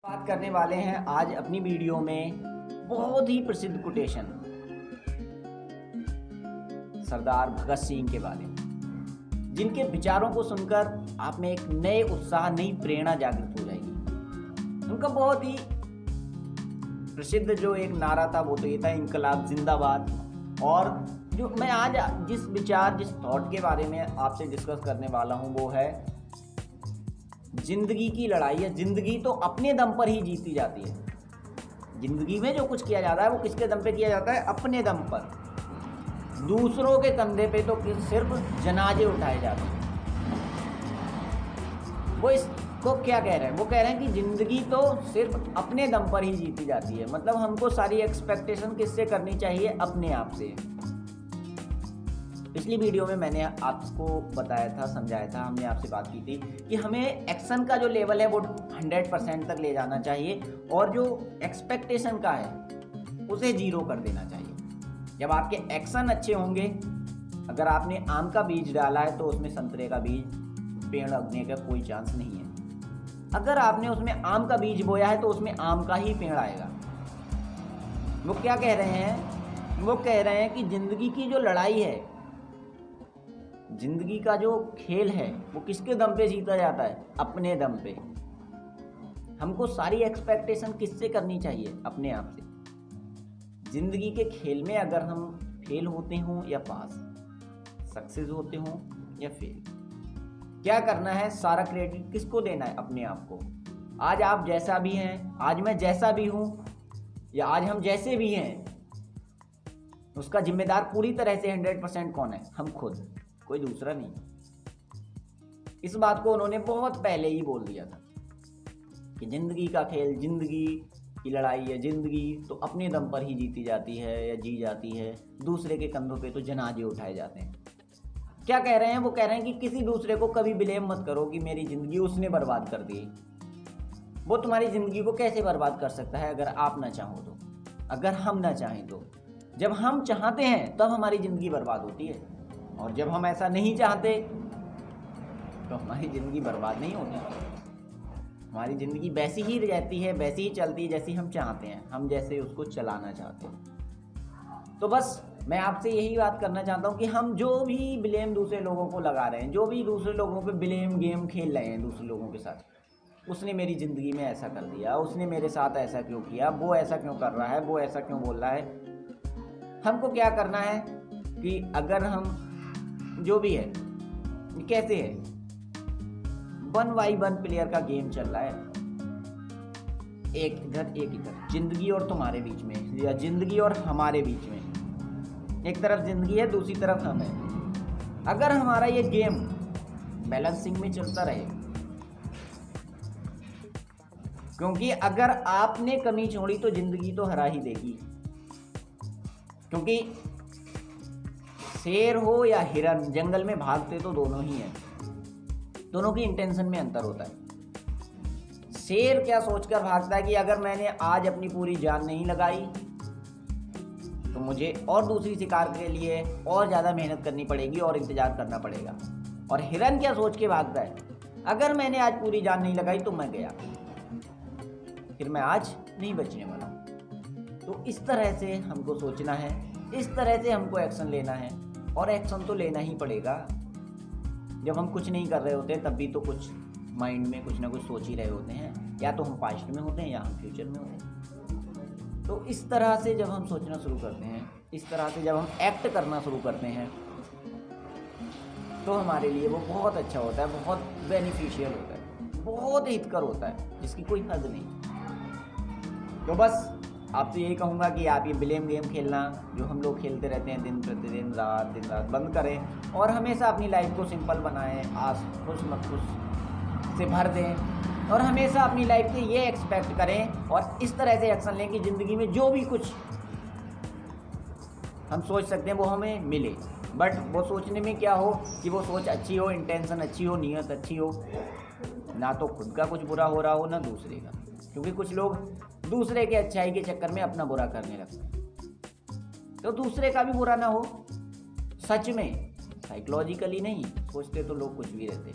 बात करने वाले हैं आज अपनी वीडियो में बहुत ही प्रसिद्ध कोटेशन सरदार भगत सिंह के बारे में, जिनके विचारों को सुनकर आप में एक नए उत्साह, नई प्रेरणा जागृत हो जाएगी। उनका बहुत ही प्रसिद्ध जो एक नारा था वो तो ये था, इनकलाब जिंदाबाद। और जो मैं आज जिस थॉट के बारे में आपसे डिस्कस करने वाला हूँ वो है जिंदगी की लड़ाई है। जिंदगी तो अपने दम पर ही जीती जाती है। जिंदगी में जो कुछ किया जाता है वो किसके दम पे किया जाता है? अपने दम पर। दूसरों के कंधे पे तो सिर्फ जनाजे उठाए जाते हैं। वो इसको क्या कह रहे हैं? वो कह रहे हैं कि जिंदगी तो सिर्फ अपने दम पर ही जीती जाती है। मतलब हमको सारी एक्सपेक्टेशन किससे करनी चाहिए? अपने आप से। पिछली वीडियो में मैंने आपको बताया था, समझाया था, हमने आपसे बात की थी कि हमें एक्शन का जो लेवल है वो 100% तक ले जाना चाहिए और जो एक्सपेक्टेशन का है उसे 0 कर देना चाहिए। जब आपके एक्शन अच्छे होंगे, अगर आपने आम का बीज डाला है तो उसमें संतरे का बीज पेड़ लगने का कोई चांस नहीं है। अगर आपने उसमें आम का बीज बोया है तो उसमें आम का ही पेड़ आएगा। वो क्या कह रहे हैं? वो कह रहे हैं कि जिंदगी की जो लड़ाई है, जिंदगी का जो खेल है वो किसके दम पे जीता जाता है? अपने दम पे। हमको सारी एक्सपेक्टेशन किससे करनी चाहिए? अपने आप से। जिंदगी के खेल में अगर हम फेल होते हों या पास, सक्सेस होते हों या फेल, क्या करना है? सारा क्रेडिट किसको देना है? अपने आप को। आज आप जैसा भी हैं, आज मैं जैसा भी हूं या आज हम जैसे भी हैं, उसका जिम्मेदार पूरी तरह से 100% कौन है? हम खुद, कोई दूसरा नहीं। इस बात को उन्होंने बहुत पहले ही बोल दिया था कि जिंदगी का खेल, जिंदगी की लड़ाई है, जिंदगी तो अपने दम पर ही जीती जाती है या जी जाती है। दूसरे के कंधों पे तो जनाजे उठाए जाते हैं। क्या कह रहे हैं? वो कह रहे हैं कि किसी दूसरे को कभी ब्लेम मत करो कि मेरी जिंदगी उसने बर्बाद कर दी। वो तुम्हारी जिंदगी को कैसे बर्बाद कर सकता है अगर आप ना चाहो तो, अगर हम ना चाहें तो। जब हम चाहते हैं तब हमारी जिंदगी बर्बाद होती है, और जब हम ऐसा नहीं चाहते तो हमारी ज़िंदगी बर्बाद नहीं होती। हमारी ज़िंदगी वैसी ही रहती है, वैसी ही चलती है जैसी हम चाहते हैं, हम जैसे उसको चलाना चाहते हैं। तो बस मैं आपसे यही बात करना चाहता हूँ कि हम जो भी ब्लेम दूसरे लोगों को लगा रहे हैं, जो भी दूसरे लोगों पे ब्लेम गेम खेल रहे हैं दूसरे लोगों के साथ, उसने मेरी ज़िंदगी में ऐसा कर दिया, उसने मेरे साथ ऐसा क्यों किया, वो ऐसा क्यों कर रहा है, वो ऐसा क्यों बोल रहा है। हमको क्या करना है कि अगर हम जो भी है, कैसे है, 1 by 1 प्लेयर का गेम चल रहा है, एक इधर एक इधर, जिंदगी और तुम्हारे बीच में, या जिंदगी और हमारे बीच में। एक तरफ जिंदगी है, दूसरी तरफ हम है। अगर हमारा ये गेम बैलेंसिंग में चलता रहे, क्योंकि अगर आपने कमी छोड़ी तो जिंदगी तो हरा ही देगी। क्योंकि शेर हो या हिरन, जंगल में भागते तो दोनों ही हैं। दोनों की इंटेंशन में अंतर होता है। शेर क्या सोचकर भागता है कि अगर मैंने आज अपनी पूरी जान नहीं लगाई तो मुझे और दूसरी शिकार के लिए और ज़्यादा मेहनत करनी पड़ेगी और इंतजार करना पड़ेगा। और हिरन क्या सोच के भागता है? अगर मैंने आज पूरी जान नहीं लगाई तो मैं गया, फिर मैं आज नहीं बचने वाला। तो इस तरह से हमको सोचना है, इस तरह से हमको एक्शन लेना है। और एक्शन तो लेना ही पड़ेगा। जब हम कुछ नहीं कर रहे होते तब भी तो कुछ माइंड में कुछ ना कुछ सोच ही रहे होते हैं, या तो हम पास्ट में होते हैं या हम फ्यूचर में होते हैं। तो इस तरह से जब हम सोचना शुरू करते हैं, इस तरह से जब हम एक्ट करना शुरू करते हैं तो हमारे लिए वो बहुत अच्छा होता है, बहुत बेनिफिशियल होता है, बहुत हितकर होता है, जिसकी कोई हद नहीं। तो बस आपसे यही कहूँगा कि आप ये ब्लेम गेम खेलना जो हम लोग खेलते रहते हैं दिन प्रतिदिन, दिन रात, बंद करें और हमेशा अपनी लाइफ को सिंपल बनाएं, खुश मत खुश से भर दें और हमेशा अपनी लाइफ से ये एक्सपेक्ट करें और इस तरह से एक्शन लें कि ज़िंदगी में जो भी कुछ हम सोच सकते हैं वो हमें मिले। बट वो सोचने में क्या हो कि वो सोच अच्छी हो, इंटेंशन अच्छी हो, नीयत अच्छी हो, ना तो खुद का कुछ बुरा हो रहा हो ना दूसरे का। क्योंकि कुछ लोग दूसरे के अच्छाई के चक्कर में अपना बुरा करने लगते हैं। तो दूसरे का भी बुरा ना हो, सच में साइकोलॉजिकली नहीं सोचते तो लोग कुछ भी रहते।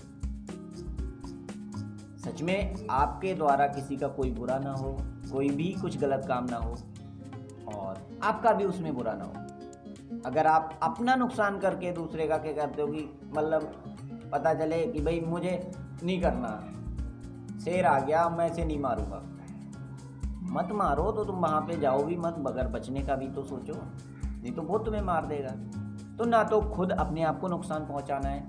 सच में आपके द्वारा किसी का कोई बुरा ना हो, कोई भी कुछ गलत काम ना हो और आपका भी उसमें बुरा ना हो। अगर आप अपना नुकसान करके दूसरे का क्या करते हो कि मतलब पता चले कि भाई मुझे नहीं करना, शेर आ गया मैं इसे नहीं मारूंगा, मत मारो तो तुम वहाँ पे जाओ भी मत, बगैर बचने का भी तो सोचो, नहीं तो वो तुम्हें मार देगा। तो ना तो खुद अपने आप को नुकसान पहुँचाना है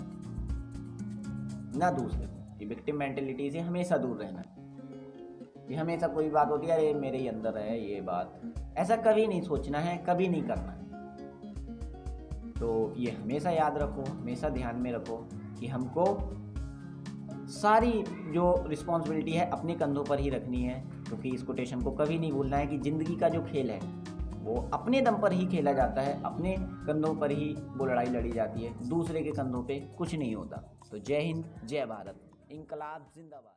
ना दूसरे को। ये विक्टिम मेंटेलिटी से हमेशा दूर रहना है। ये हमेशा कोई बात होती है, अरे मेरे ही अंदर है ये बात, ऐसा कभी नहीं सोचना है, कभी नहीं करना है। तो ये हमेशा याद रखो, हमेशा ध्यान में रखो कि हमको सारी जो रिस्पॉन्सिबिलिटी है अपने कंधों पर ही रखनी है, क्योंकि इस कोटेशन को कभी नहीं भूलना है कि ज़िंदगी का जो खेल है वो अपने दम पर ही खेला जाता है, अपने कंधों पर ही वो लड़ाई लड़ी जाती है, दूसरे के कंधों पे कुछ नहीं होता। तो जय हिंद, जय भारत, इंकलाब जिंदाबाद।